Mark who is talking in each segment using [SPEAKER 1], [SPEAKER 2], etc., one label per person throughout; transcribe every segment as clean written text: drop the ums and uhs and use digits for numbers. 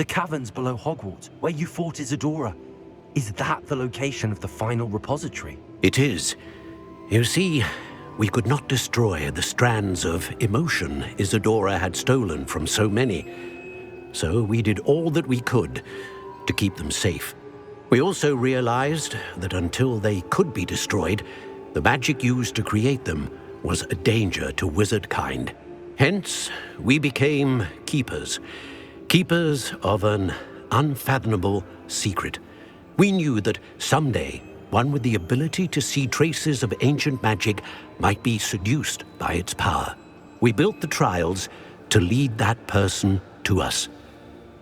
[SPEAKER 1] The caverns below Hogwarts, where you fought Isadora. Is that the location of the final repository?
[SPEAKER 2] It is. You see, we could not destroy the strands of emotion Isadora had stolen from so many. So we did all that we could to keep them safe. We also realized that until they could be destroyed, the magic used to create them was a danger to wizard kind. Hence, we became keepers. Keepers of an unfathomable secret. We knew that someday, one with the ability to see traces of ancient magic might be seduced by its power. We built the trials to lead that person to us,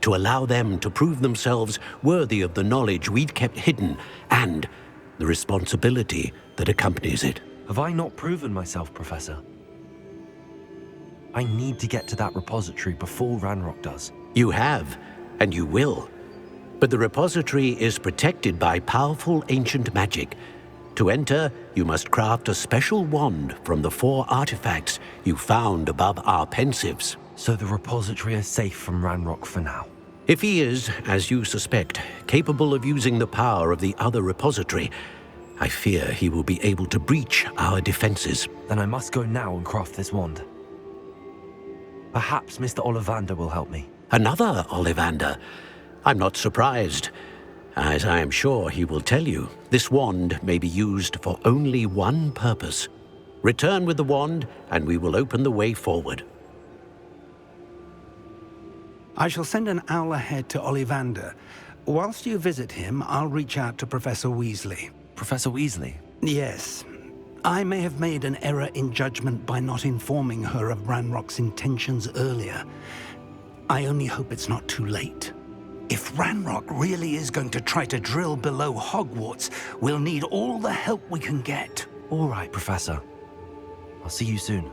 [SPEAKER 2] to allow them to prove themselves worthy of the knowledge we'd kept hidden and the responsibility that accompanies it.
[SPEAKER 1] Have I not proven myself, Professor? I need to get to that repository before Ranrock does.
[SPEAKER 2] You have, and you will. But the repository is protected by powerful ancient magic. To enter, you must craft a special wand from the 4 artifacts you found above our pensives.
[SPEAKER 1] So the repository is safe from Ranrock for now.
[SPEAKER 2] If he is, as you suspect, capable of using the power of the other repository, I fear he will be able to breach our defenses.
[SPEAKER 1] Then I must go now and craft this wand. Perhaps Mr. Ollivander will help me.
[SPEAKER 2] Another Ollivander? I'm not surprised. As I am sure he will tell you, this wand may be used for only one purpose. Return with the wand, and we will open the way forward.
[SPEAKER 3] I shall send an owl ahead to Ollivander. Whilst you visit him, I'll reach out to Professor Weasley.
[SPEAKER 1] Professor Weasley?
[SPEAKER 3] Yes. I may have made an error in judgment by not informing her of Ranrock's intentions earlier. I only hope it's not too late. If Ranrock really is going to try to drill below Hogwarts, we'll need all the help we can get.
[SPEAKER 1] All right, Professor. I'll see you soon.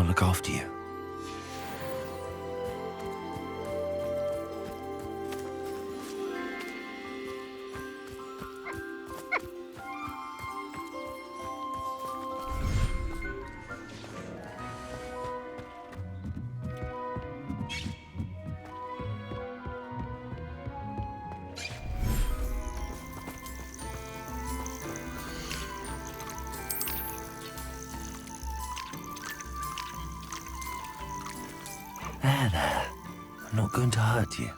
[SPEAKER 1] I'll look after you. There. I'm not going to hurt you.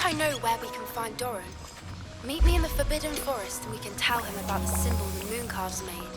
[SPEAKER 4] I know where we can find Doran. Meet me in the Forbidden Forest and we can tell him about the symbol the Mooncarves made.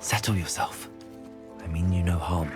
[SPEAKER 1] Settle yourself. I mean you no harm.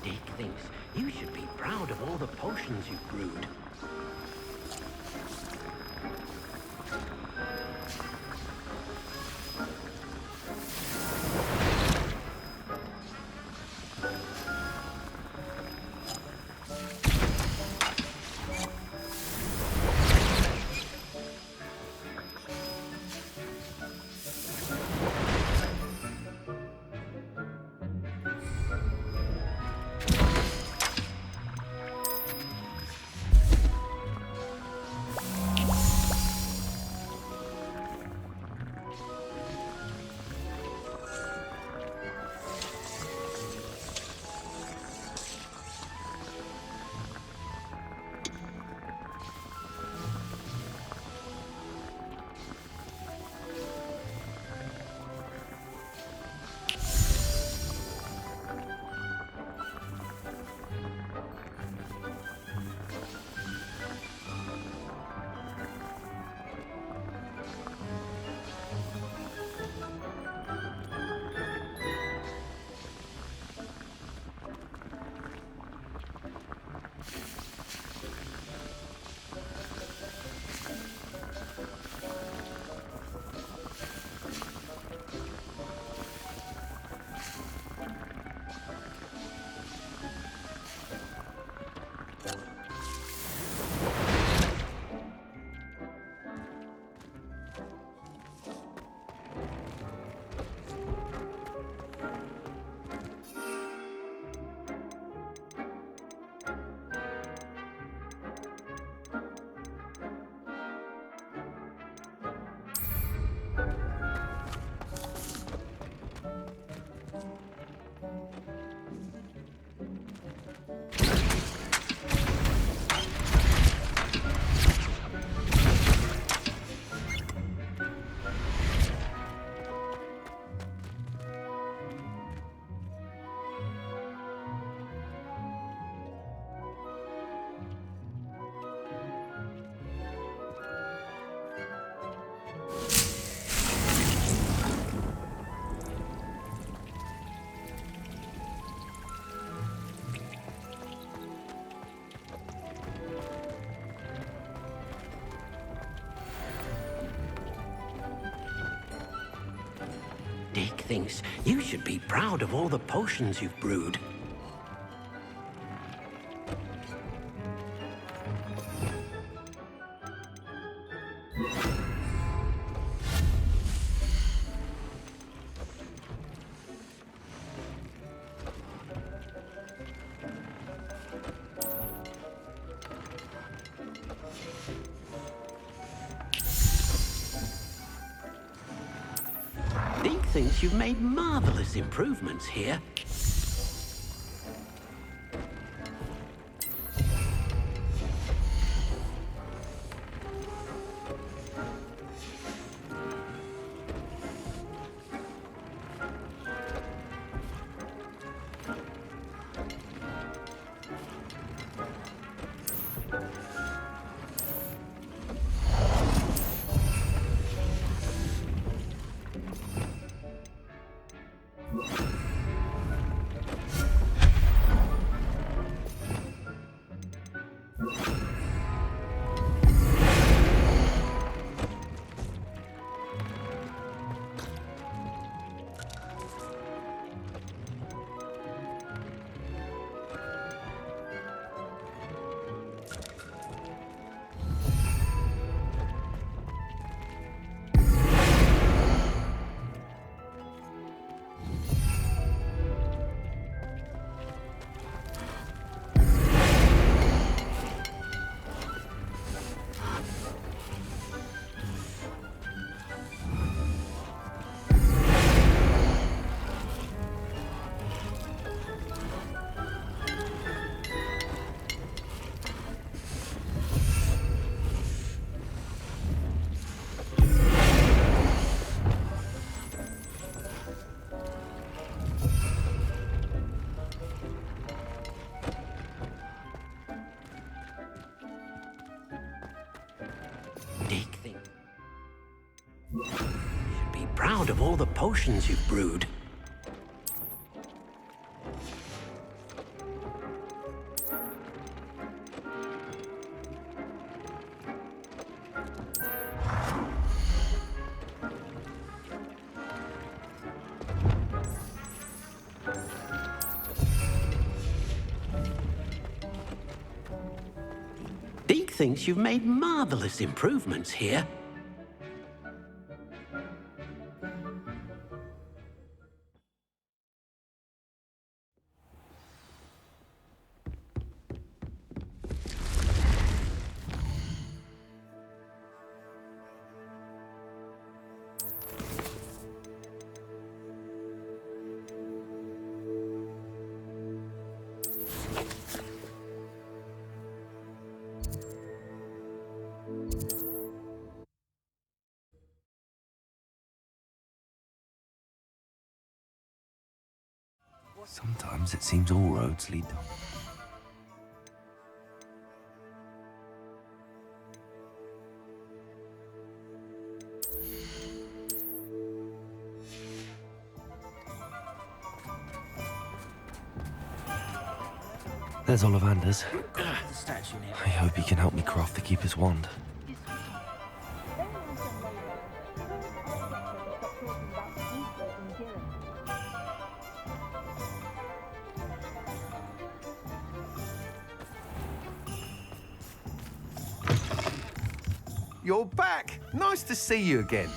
[SPEAKER 2] Dick thinks you should be proud of all the potions you've brewed. Dick thinks you should be proud of all the potions you've brewed. Dick thinks you've made marvelous improvements here. Dick thinks you should be proud of all the potions you've brewed. thinks you've made marvelous improvements here.
[SPEAKER 1] Sometimes it seems all roads lead down. There's Ollivander's. I hope he can help me craft the Keeper's wand.
[SPEAKER 5] You're back! Nice to see you again.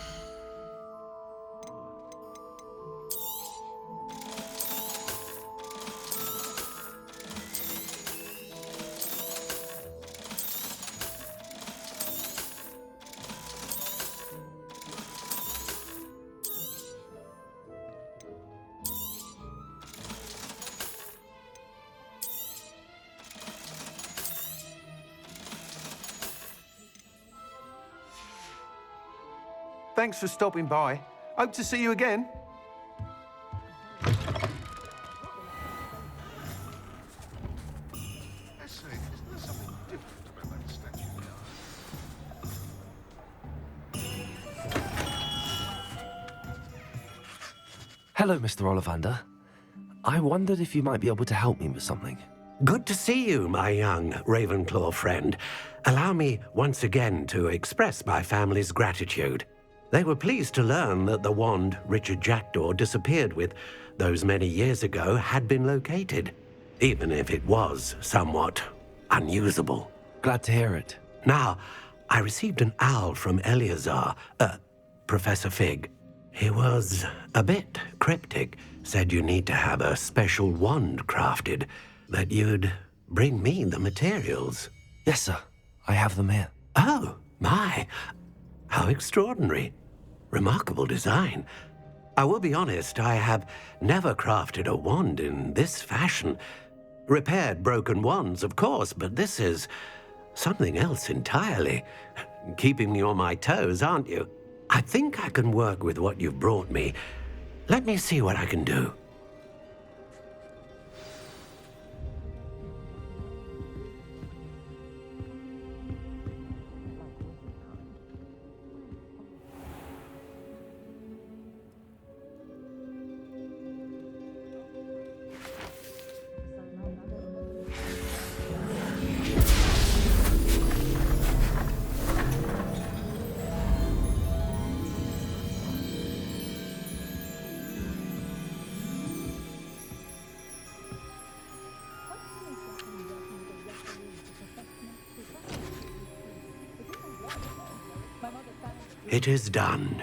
[SPEAKER 5] Thanks for stopping by. Hope to see you again.
[SPEAKER 1] Hello, Mr. Ollivander. I wondered if you might be able to help me with something.
[SPEAKER 2] Good to see you, my young Ravenclaw friend. Allow me once again to express my family's gratitude. They were pleased to learn that the wand Richard Jackdaw disappeared with those many years ago had been located, even if it was somewhat unusable.
[SPEAKER 1] Glad to hear it.
[SPEAKER 2] Now, I received an owl from Eleazar, Professor Fig. He was a bit cryptic, said you need to have a special wand crafted, that you'd bring me the materials.
[SPEAKER 1] Yes, sir. I have them here.
[SPEAKER 2] Oh, my. How extraordinary. Remarkable design. I will be honest, I have never crafted a wand in this fashion. Repaired broken wands, of course, but this is something else entirely. Keeping me on my toes, aren't you? I think I can work with what you've brought me. Let me see what I can do. It is done.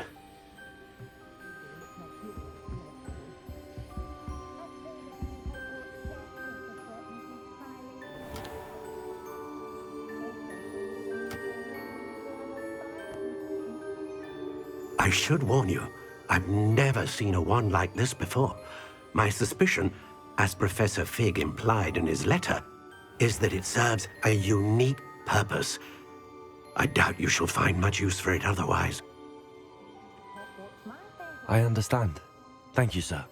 [SPEAKER 2] I should warn you, I've never seen a wand like this before. My suspicion, as Professor Fig implied in his letter, is that it serves a unique purpose. I doubt you shall find much use for it otherwise.
[SPEAKER 1] I understand. Thank you, sir.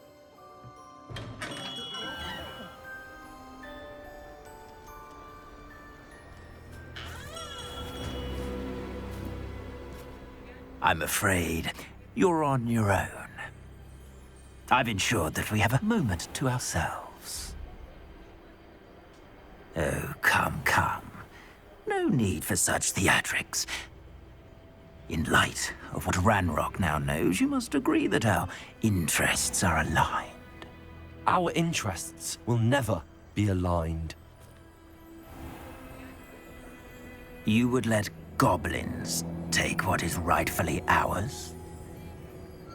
[SPEAKER 6] I'm afraid you're on your own. I've ensured that we have a moment to ourselves. Oh, come, come. No need for such theatrics. In light of what Ranrock now knows, you must agree that our interests are aligned.
[SPEAKER 1] Our interests will never be aligned.
[SPEAKER 6] You would let goblins take what is rightfully ours?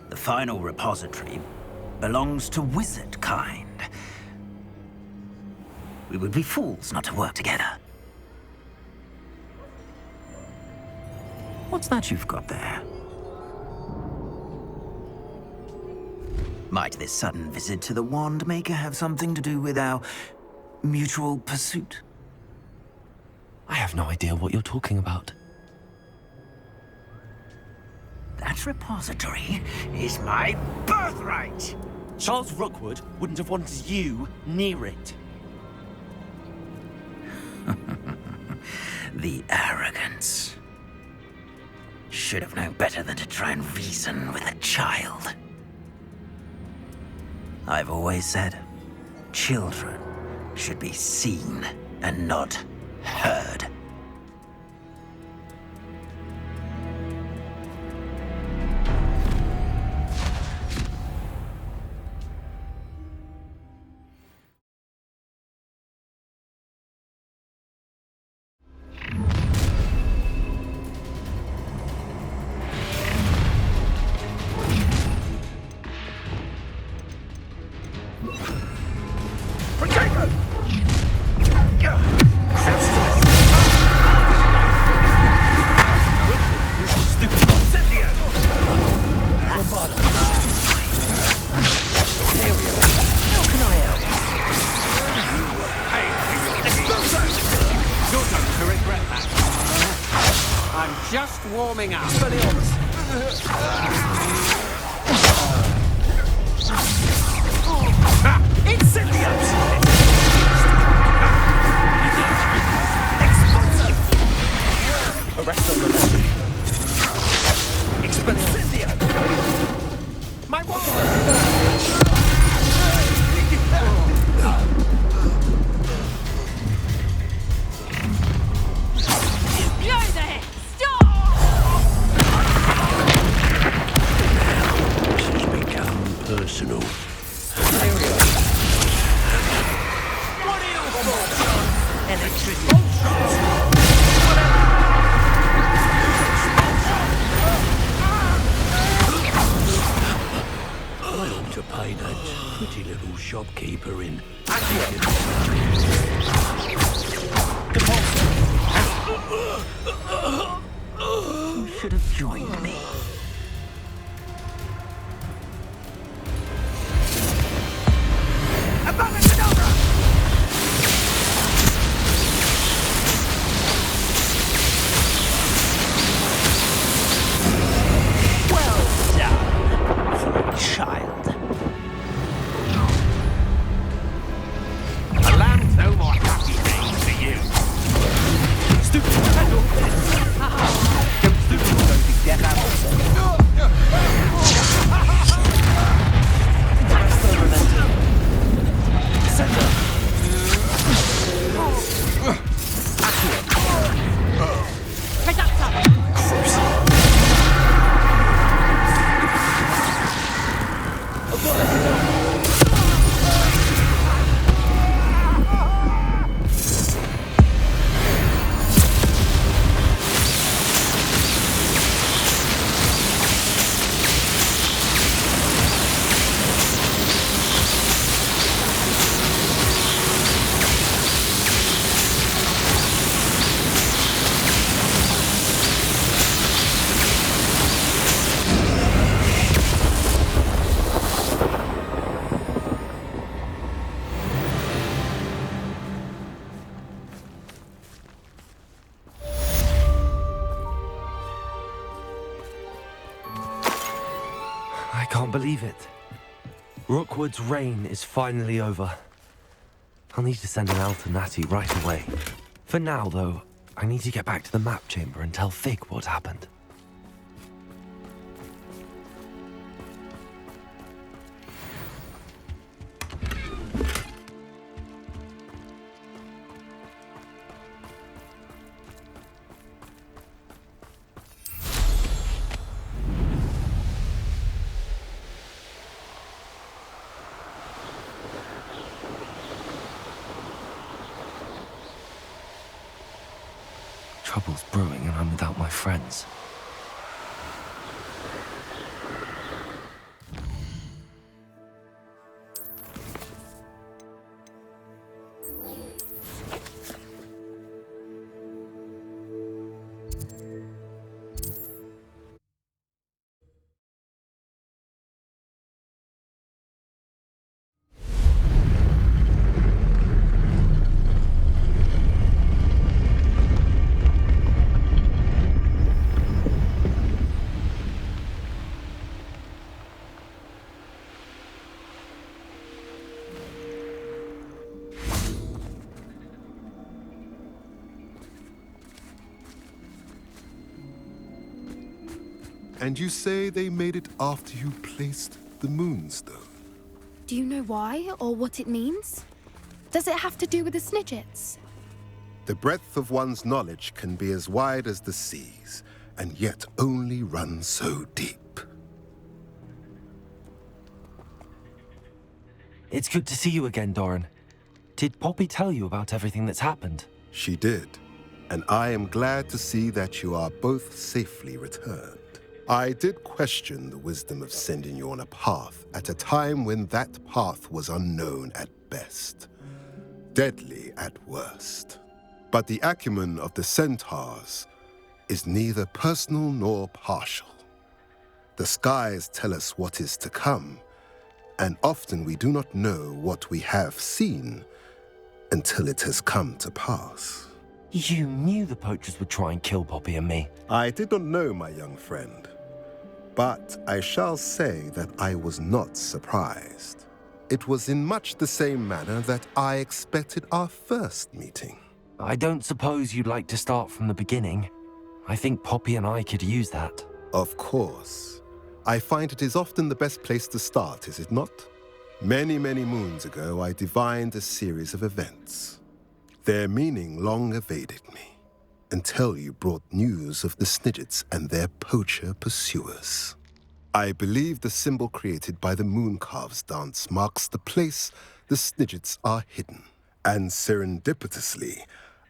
[SPEAKER 6] The final repository belongs to wizard kind. We would be fools not to work together. What's that you've got there? Might this sudden visit to the Wand Maker have something to do with our mutual pursuit?
[SPEAKER 1] I have no idea what you're talking about.
[SPEAKER 6] That repository is my birthright!
[SPEAKER 1] Charles Rookwood wouldn't have wanted you near it.
[SPEAKER 6] The arrogance. Should have known better than to try and reason with a child. I've always said, children should be seen and not heard.
[SPEAKER 7] Just warming up.
[SPEAKER 1] Arrest on the left. Expelliarmus. My wall!
[SPEAKER 2] Personal. I ought to pay that pretty little shopkeeper in.
[SPEAKER 6] You should have joined me.
[SPEAKER 1] I can't believe it. Rookwood's reign is finally over. I'll need to send an Alternati right away. For now, though, I need to get back to the map chamber and tell Fig what happened. Trouble's brewing and I'm without my friends.
[SPEAKER 8] And you say they made it after you placed the Moonstone?
[SPEAKER 4] Do you know why or what it means? Does it have to do with the Snidgets?
[SPEAKER 8] The breadth of one's knowledge can be as wide as the seas, and yet only run so deep.
[SPEAKER 1] It's good to see you again, Doran. Did Poppy tell you about everything that's happened?
[SPEAKER 8] She did, and I am glad to see that you are both safely returned. I did question the wisdom of sending you on a path at a time when that path was unknown at best, deadly at worst. But the acumen of the centaurs is neither personal nor partial. The skies tell us what is to come, and often we do not know what we have seen until it has come to pass.
[SPEAKER 1] You knew the poachers would try and kill Poppy and me.
[SPEAKER 8] I did not know, my young friend, but I shall say that I was not surprised. It was in much the same manner that I expected our first meeting.
[SPEAKER 1] I don't suppose you'd like to start from the beginning. I think Poppy and I could use that.
[SPEAKER 8] Of course. I find it is often the best place to start, is it not? Many, many moons ago, I divined a series of events. Their meaning long evaded me, until you brought news of the Snidgets and their poacher pursuers. I believe the symbol created by the Mooncalves dance marks the place the Snidgets are hidden. And serendipitously,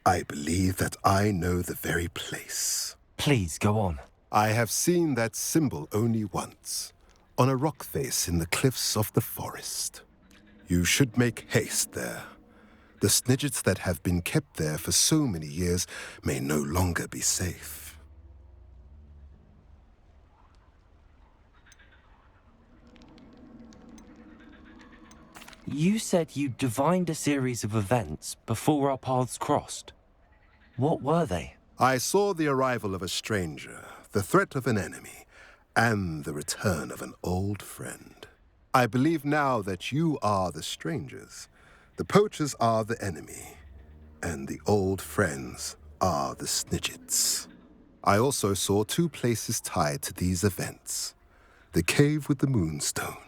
[SPEAKER 8] I believe that I know the very place.
[SPEAKER 1] Please, go on.
[SPEAKER 8] I have seen that symbol only once, on a rock face in the cliffs of the forest. You should make haste there. The Snidgets that have been kept there for so many years may no longer be safe.
[SPEAKER 1] You said you divined a series of events before our paths crossed. What were they?
[SPEAKER 8] I saw the arrival of a stranger, the threat of an enemy, and the return of an old friend. I believe now that you are the strangers. The poachers are the enemy, and the old friends are the Snidgets. I also saw two places tied to these events: the cave with the Moonstone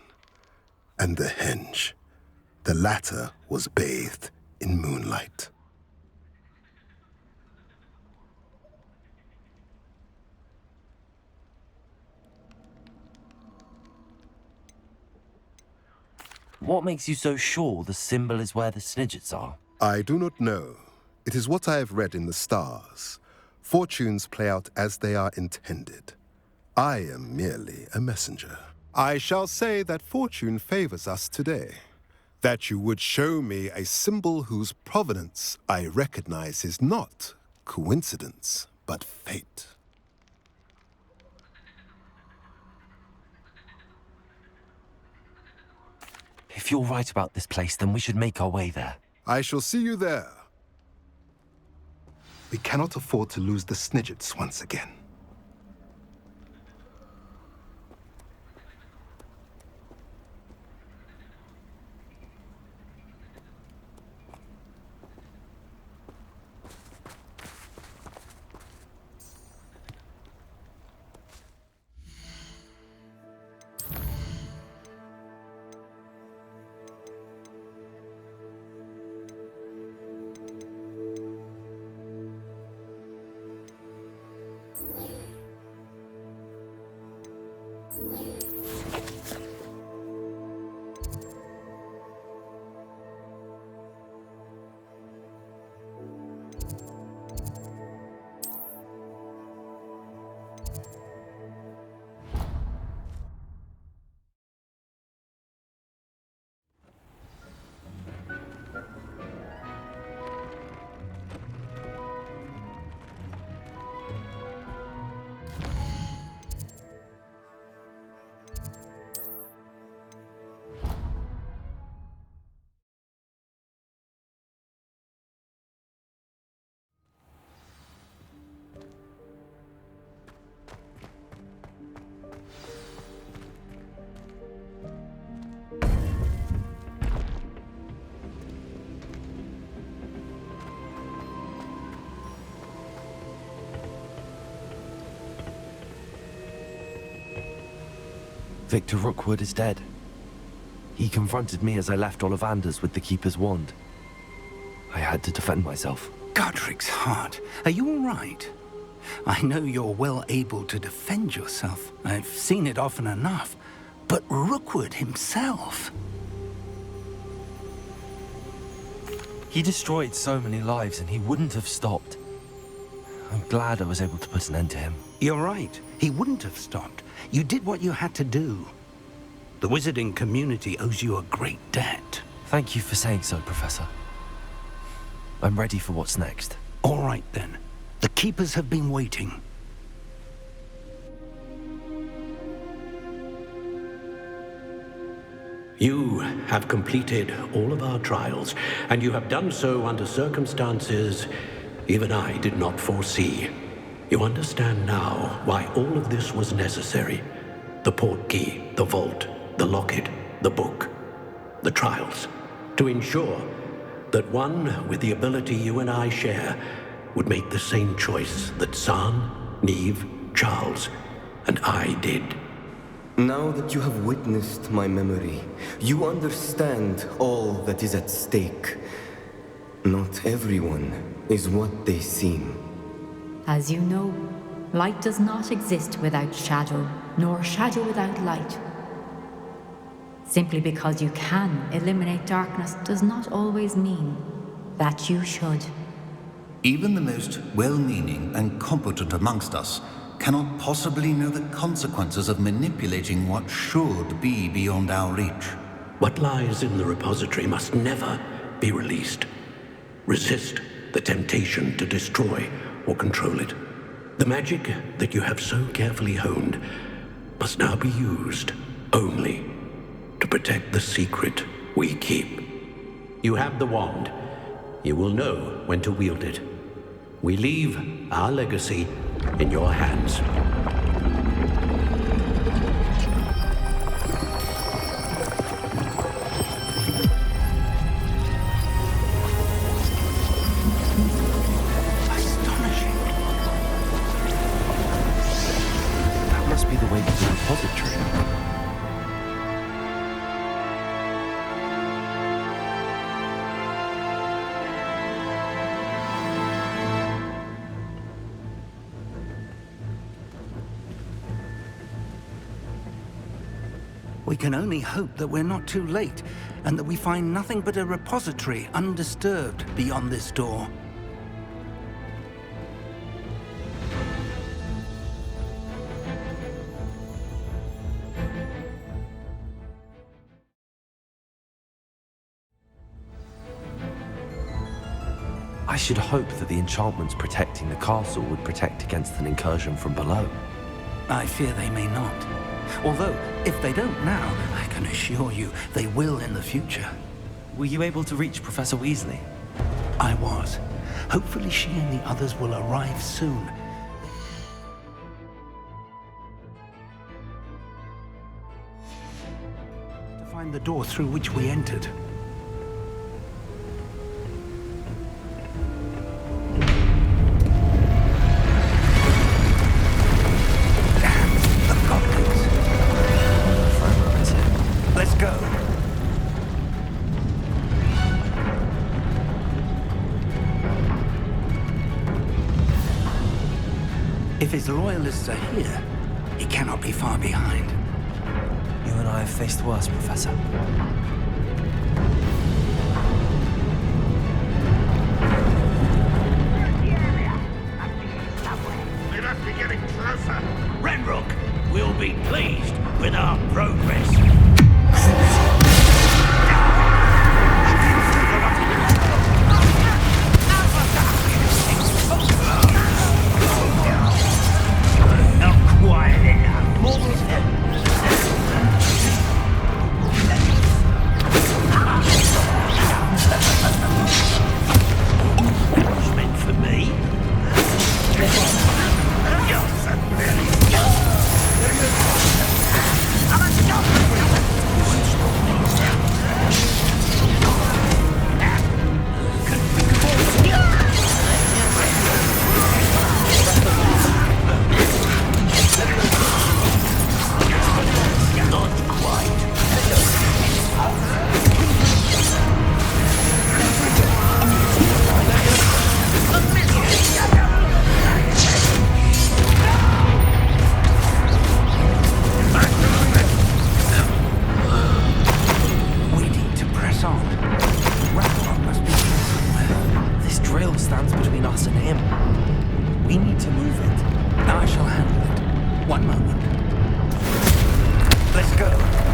[SPEAKER 8] and the henge. The latter was bathed in moonlight.
[SPEAKER 1] What makes you so sure the symbol is where the Snidgets are?
[SPEAKER 8] I do not know. It is what I have read in the stars. Fortunes play out as they are intended. I am merely a messenger. I shall say that fortune favors us today. That you would show me a symbol whose provenance I recognize is not coincidence, but fate.
[SPEAKER 1] If you're right about this place, then we should make our way there.
[SPEAKER 8] I shall see you there. We cannot afford to lose the Snidgets once again.
[SPEAKER 1] Victor Rookwood is dead. He confronted me as I left Ollivander's with the Keeper's wand. I had to defend myself.
[SPEAKER 3] Godric's heart, are you all right? I know you're well able to defend yourself. I've seen it often enough. But Rookwood himself...
[SPEAKER 1] He destroyed so many lives and he wouldn't have stopped. I'm glad I was able to put an end to him.
[SPEAKER 3] You're right. He wouldn't have stopped. You did what you had to do. The wizarding community owes you a great debt.
[SPEAKER 1] Thank you for saying so, Professor. I'm ready for what's next.
[SPEAKER 3] All right, then. The Keepers have been waiting.
[SPEAKER 2] You have completed all of our trials, and you have done so under circumstances even I did not foresee. You understand now why all of this was necessary. The portkey, the vault, the locket, the book, the trials. To ensure that one with the ability you and I share would make the same choice that Zahn, Neve, Charles, and I did.
[SPEAKER 9] Now that you have witnessed my memory, you understand all that is at stake. Not everyone is what they seem.
[SPEAKER 10] As you know, light does not exist without shadow, nor shadow without light. Simply because you can eliminate darkness does not always mean that you should.
[SPEAKER 11] Even the most well-meaning and competent amongst us cannot possibly know the consequences of manipulating what should be beyond our reach.
[SPEAKER 2] What lies in the repository must never be released. Resist the temptation to destroy or control it. The magic that you have so carefully honed must now be used only to protect the secret we keep. You have the wand. You will know when to wield it. We leave our legacy in your hands.
[SPEAKER 3] Astonishing.
[SPEAKER 1] That must be the way to the repository.
[SPEAKER 3] We can only hope that we're not too late, and that we find nothing but a repository undisturbed beyond this door.
[SPEAKER 1] I should hope that the enchantments protecting the castle would protect against an incursion from below.
[SPEAKER 3] I fear they may not. Although, if they don't now, I can assure you they will in the future.
[SPEAKER 1] Were you able to reach Professor Weasley?
[SPEAKER 3] I was. Hopefully she and the others will arrive soon. To find the door through which we entered. Let's go. If his loyalists are here, he cannot be far behind.
[SPEAKER 1] You and I have faced worse, Professor.
[SPEAKER 12] We must be getting closer. Renrook will be pleased with our progress. Not quite enough.
[SPEAKER 1] stands between us and him. We need to move it.
[SPEAKER 3] I shall handle it. One moment. Let's go.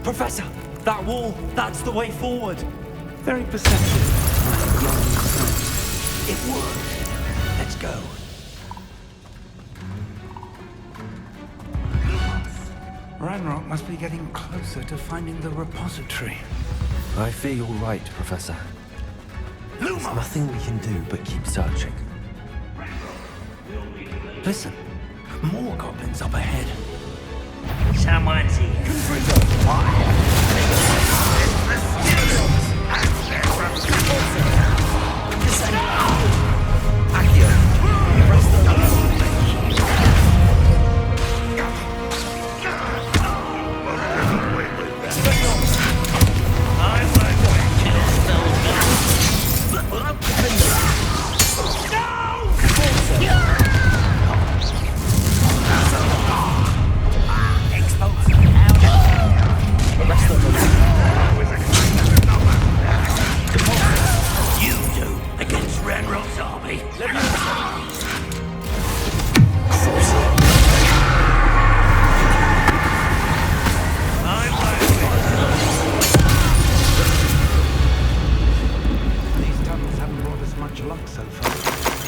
[SPEAKER 1] Professor, that wall, that's the way forward.
[SPEAKER 3] Very perceptive. It worked. Let's go. Ranrock must be getting closer to finding the repository.
[SPEAKER 1] I fear you're right, Professor. There's nothing we can do but keep searching.
[SPEAKER 3] Listen, more goblins up ahead.
[SPEAKER 12] Someone's here.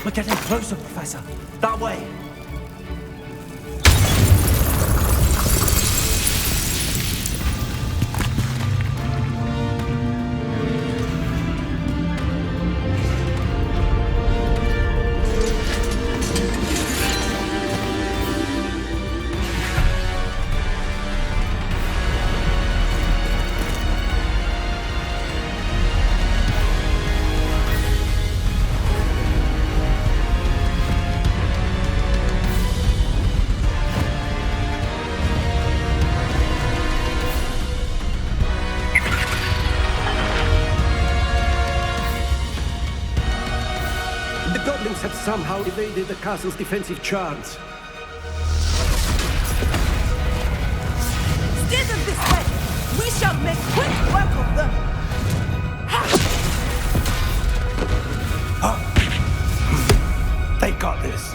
[SPEAKER 1] We're getting closer, Professor. That way.
[SPEAKER 13] Have somehow evaded the castle's defensive charms.
[SPEAKER 14] Steer them this way! We shall make quick work of them!
[SPEAKER 3] They got this.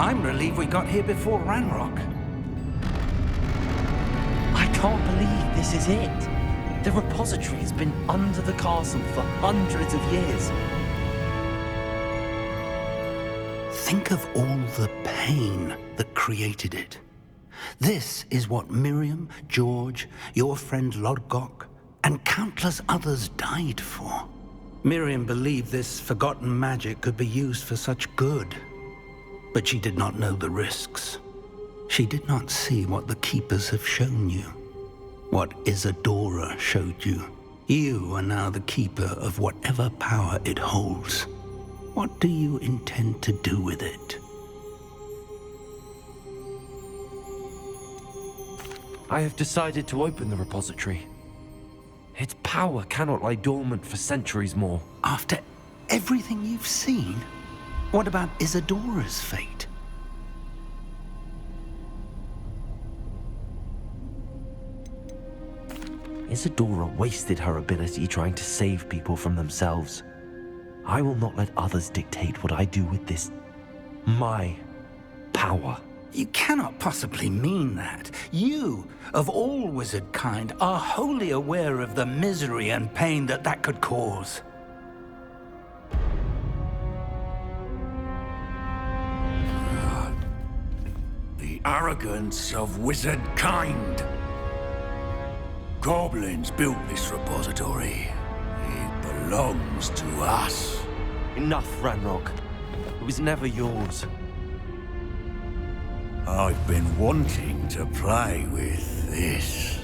[SPEAKER 3] I'm relieved we got here before Ranrock.
[SPEAKER 1] I can't believe this is it. The repository has been under the castle for hundreds of years.
[SPEAKER 3] Think of all the pain that created it. This is what Miriam, George, your friend Lodgok, and countless others died for. Miriam believed this forgotten magic could be used for such good, but she did not know the risks. She did not see what the Keepers have shown you, what Isadora showed you. You are now the Keeper of whatever power it holds. What do you intend to do with it?
[SPEAKER 1] I have decided to open the repository. Its power cannot lie dormant for centuries more.
[SPEAKER 3] After everything you've seen, what about Isadora's fate?
[SPEAKER 1] Isadora wasted her ability trying to save people from themselves. I will not let others dictate what I do with this. My power.
[SPEAKER 3] You cannot possibly mean that. You, of all wizard kind, are wholly aware of the misery and pain that could cause.
[SPEAKER 12] The arrogance of wizard kind. Goblins built this repository. It belongs to us.
[SPEAKER 1] Enough, Ranrock. It was never yours.
[SPEAKER 12] I've been wanting to play with this.